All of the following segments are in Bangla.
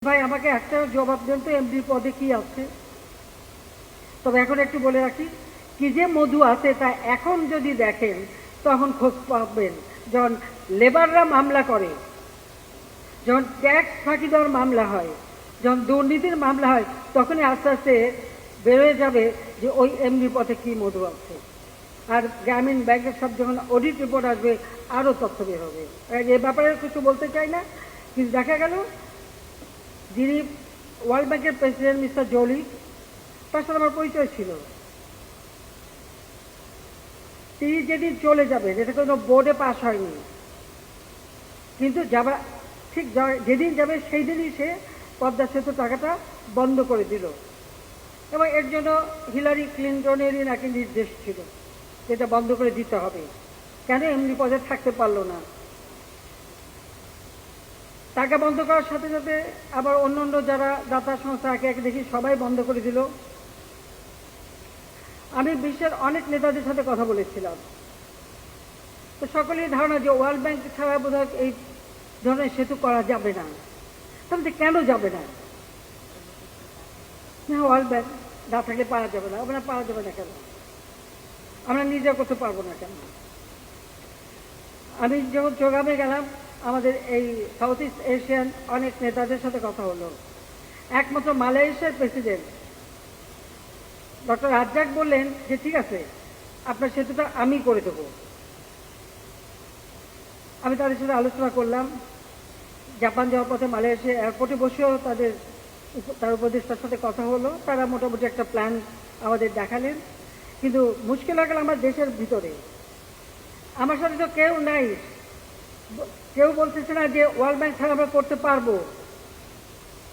ভাই আমাকে একটা জবাব দেন তো এমডি পদে কি আছে। তবে এখন একটু বলে রাখি, কি যে মধু আছে তা এখন যদি দেখেন তখন খোঁজ পাবেন। যখন লেবাররা মামলা করে, যখন ট্যাক্স ফাঁকি দেওয়ার মামলা হয়, যখন দুর্নীতির মামলা হয়, তখনই আস্তে আস্তে বেরোয় যাবে যে ওই এমডি পথে কি মধু আছে। আর গ্রামীণ ব্যাংকের সব যখন অডিট রিপোর্ট আসবে আরও তথ্য বের হবে। এ ব্যাপারে কিছু বলতে চাই না, কিন্তু দেখা গেল যিনি ওয়ার্ল্ড ব্যাংকের প্রেসিডেন্ট মিস্টার জোলি, তার সাথে আমার পরিচয় ছিল। তিনি যেদিন চলে যাবেন, এটা কোনো বোর্ডে পাস হয়নি, কিন্তু যাবা ঠিক যেদিন যাবে সেই দিনই সে পদ্মা সেতু টাকাটা বন্ধ করে দিল। এবং এর জন্য হিলারি ক্লিন্টনেরই নাকি নির্দেশ ছিল যেটা বন্ধ করে দিতে হবে। কেন এমনি পদে থাকতে পারলো না? টাকা বন্ধ করার সাথে সাথে আবার অন্য অন্য যারা দাতা সংস্থা একে একে দেখি সবাই বন্ধ করে দিল। আমি বিশ্বের অনেক নেতাদের সাথে কথা বলেছিলাম, তো সকলেই ধারণা যে ওয়ার্ল্ড ব্যাংক ছাড়া বোধহয় এই ধরনের সেতু করা যাবে না। তাহলে কেন যাবে না? ওয়ার্ল্ড ব্যাংক না থাকলে পারা যাবে না। আমরা পারা যাবে না কেন? আমরা নিজে করতে পারবো না কেন? আমি যখন চোগামে গেলাম, আমাদের এই সাউথ ইস্ট এশিয়ান অনেক নেতাদের সাথে কথা হলো। একমাত্র মালয়েশিয়ার প্রেসিডেন্ট ডক্টর রাজ্জাক বললেন যে ঠিক আছে, আপনার সেতুটা আমি করে দেবো। আমি তাদের সাথে আলোচনা করলাম। জাপান যাওয়ার পথে মালয়েশিয়া এয়ারপোর্টে বসেও তার উপদেষ্টার সাথে কথা হলো। তারা মোটামুটি একটা প্ল্যান আমাদের দেখালেন, কিন্তু মুশকিল হয়ে গেল আমার দেশের ভিতরে। আমার সাথে তো কেউ নাই, কেউ বলতেছে না যে ওয়ার্ল্ড ব্যাংক ছাড়া আমরা করতে পারবো।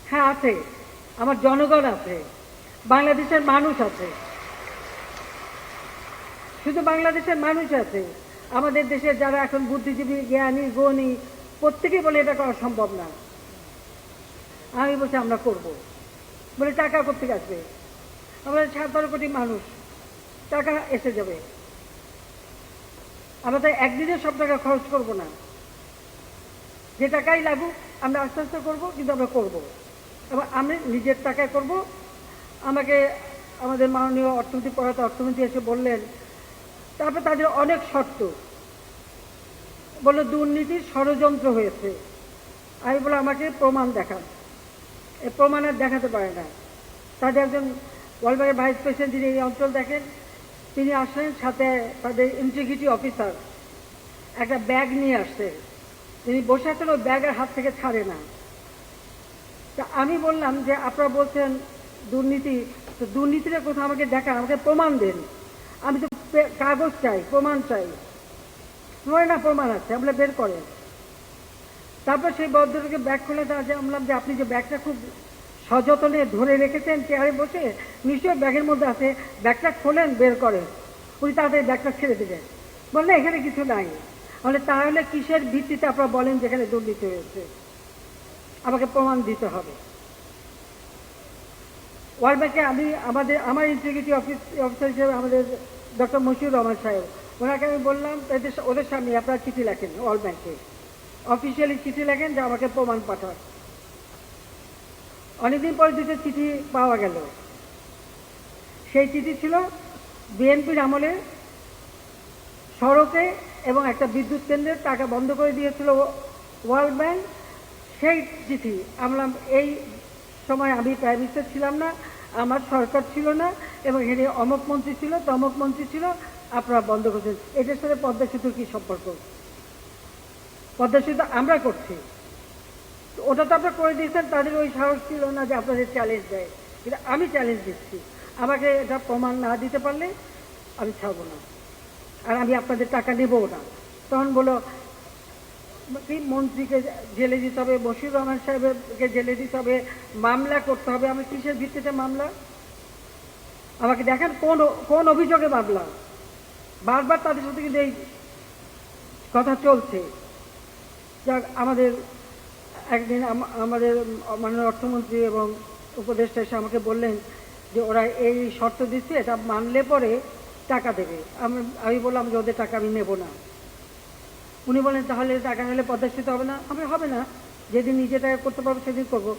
হ্যাঁ আছে, আমার জনগণ আছে, বাংলাদেশের মানুষ আছে। শুধু বাংলাদেশের মানুষ আছে, আমাদের দেশের যারা এখন বুদ্ধিজীবী, জ্ঞানী, গুণী, প্রত্যেকেই বলে এটা করা সম্ভব না। আমি বলছি আমরা করব। বলে টাকা কোথেকে আসবে? আমরা 17 কোটি মানুষ, টাকা এসে যাবে। আমরা তো একদিনে সব টাকা খরচ করব না, যে টাকাই লাগুক আমরা আস্তে আস্তে করবো, কিন্তু আমরা করব এবং আমি নিজের টাকায় করব। আমাকে আমাদের মাননীয় অর্থনীতি পড়াতে অর্থমন্ত্রী এসে বললেন, তারপর তাদের অনেক শর্ত, বললো দুর্নীতির ষড়যন্ত্র হয়েছে। আমি বলে আমাকে প্রমাণ দেখান। এই প্রমাণ আর দেখাতে পারে না। তাদের একজন ওয়ার্ল্ড ব্যাংকের ভাইস প্রেসিডেন্ট যিনি এই অঞ্চল দেখেন, তিনি আসলেন, সাথে তাদের ইন্টিগ্রিটি অফিসার একটা ব্যাগ নিয়ে আসছে। তিনি বসে আছেন, ওই ব্যাগের হাত থেকে ছাড়ে না। তা আমি বললাম যে আপনারা বলছেন দুর্নীতি, তো দুর্নীতিটা কোথাও আমাকে দেখান, আমাকে প্রমাণ দেন। আমি তো কাগজ চাই, প্রমাণ চাই। না প্রমাণ আছে, আমরা বের করেন। তারপর সেই ভদ্রলোকে ব্যাগ খুলে বললাম যে আপনি যে ব্যাগটা খুব সযত্নে ধরে রেখেছেন চেয়ারে বসে, নিশ্চয়ই ব্যাগের মধ্যে আছে, ব্যাগটা খোলেন, বের করেন। উনি তাড়াতাড়ি ব্যাগটা ছেড়ে দিলেন, বললেন এখানে কিছু নাই। তাহলে কিসের ভিত্তিতে আপনারা বলেন যেখানে দুর্নীতি হয়েছে? আমাকে প্রমাণ দিতে হবে। ওয়ার্ল্ড ব্যাংকে আমার ইন্টিগ্রিটি অফিসার হিসেবে আমাদের ডক্টর মশিউর রহমান সাহেব, ওনাকে আমি বললাম ওদের সামনে আপনারা চিঠি লেখেন, ওয়ার্ল্ড ব্যাংকে অফিসিয়ালি চিঠি লেখেন যে আমাকে প্রমাণ পাঠান। অনেকদিন পরে দুটো চিঠি পাওয়া গেল। সেই চিঠি ছিল বিএনপির আমলে সড়কে এবং একটা বিদ্যুৎ কেন্দ্রের টাকা বন্ধ করে দিয়েছিল ওয়ার্ল্ড ব্যাংক। সেই চিঠি আমরা এই সময় আমি প্রাইম মিনিস্টার ছিলাম না, আমার সরকার ছিল না, এবং এখানে অমুক মন্ত্রী ছিল, তমুক মন্ত্রী ছিল, আপনারা বন্ধ করেছেন। এটার সাথে পদ্মা সেতুর কী সম্পর্ক? পদ্মা সেতু আমরা করছি, ওটা তো আপনারা করে দিয়েছেন। তাদের ওই সাহস ছিল না যে আপনাদের চ্যালেঞ্জ দেয়, কিন্তু আমি চ্যালেঞ্জ দিচ্ছি। আমাকে এটা প্রমাণ না দিতে পারলে আমি ছাড়বো না, আর আমি আপনাদের টাকা নেবও না। তখন বলো কি মন্ত্রীকে জেলে দিতে হবে, বশির রহমান সাহেবকে জেলে দিতে হবে, মামলা করতে হবে। আমি কিসের ভিত্তিতে মামলা? আমাকে দেখেন কোন অভিযোগে মামলা। বারবার তাদের সাথে কিন্তু এই কথা চলছে। যাক, আমাদের একদিন আমাদের মাননীয় অর্থমন্ত্রী এবং উপদেষ্টা এসে আমাকে বললেন যে ওরা এই শর্ত দিচ্ছে, এটা মানলে পরে টাকা দেবে। আমি বললাম যে ওদের টাকা আমি নেব না। উনি বলেন তাহলে টাকা নিলে পদ্মা সেতু হবে না। হবে না, যেদিন নিজে টাকা করতে পারবো সেদিন করবো।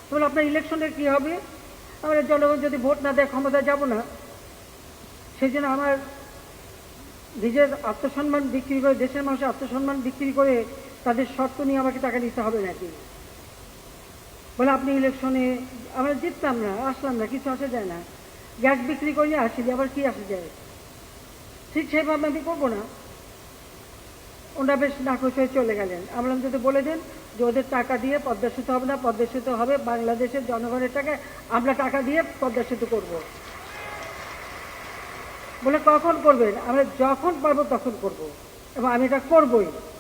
তাহলে আপনার ইলেকশনের কি হবে? আমরা জনগণ যদি ভোট না দেয় ক্ষমতা যাব না। সেই জন্য আমার নিজের আত্মসম্মান বিক্রি করে, দেশের মানুষের আত্মসম্মান বিক্রি করে তাদের শর্ত নিয়ে আমাকে টাকা দিতে হবে নাকি? বলে আপনি ইলেকশনে আমরা জিততাম না, আসলাম না, কিছু আসে যায় না, গ্যাস বিক্রি করলে আসিনি, আবার কি আসে যায়? ঠিক সেভাবে আমি করবো না। ওনারা বেশ নাখোশ হয়ে চলে গেলেন। আমরা যদি বলে দেন যে ওদের টাকা দিয়ে পদ্মা সেতু হবে না, পদ্মা সেতু হবে বাংলাদেশের জনগণের টাকায়, আমরা টাকা দিয়ে পদ্মা সেতু করব। বলে কখন করবেন? আমরা যখন পারবো তখন করব, এবং আমি এটা করবই।